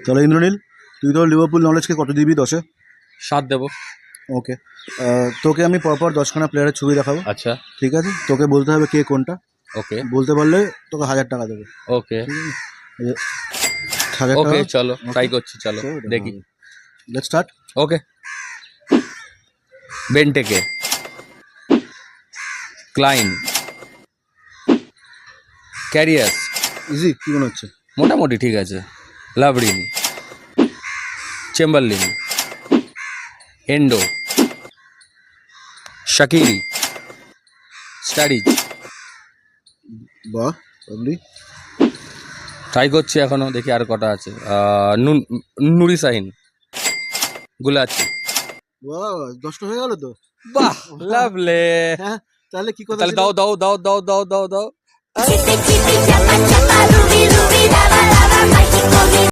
তাহলে ইন্দ্রনীল, তুই তোর লিভারপুল নলেজকে কত দিবি 10-এ? 7 দেবো। ওকে, তোকে আমি পরপর 10খানা প্লেয়ারের ছবি দেখাবো। আচ্ছা, ঠিক আছে, তোকে বলতে হবে কে কোনটা। ওকে বলতে পারলে তোকে 1000 টাকা দেবো। ওকে ঠিক আছে, 1000 ওকে, টাকা। চলো ট্রাই করছি, চলো দেখি। Let's start. Okay, Benteke, Clyne, Karius, easy, কি মনে হচ্ছে? মোটামুটি ঠিক আছে, লাভরিন, চেম্বারলিন, এন্ডো, শাকিরি, স্টারিজ। বাহ, লাভলি। ট্রাই করছি এখনো, দেখি আর কটা আছে। নুরি সাহিন, গুলাচি। বাহ, 10টা হয়ে গেল তো। বাহ, লাভলে। হ্যাঁ, তাহলে কি কথা তাহলে ছিল? দাও দাও দাও দাও দাও দাও দাও। Chipi chipi chapa chapa rubi rubi lava lava magic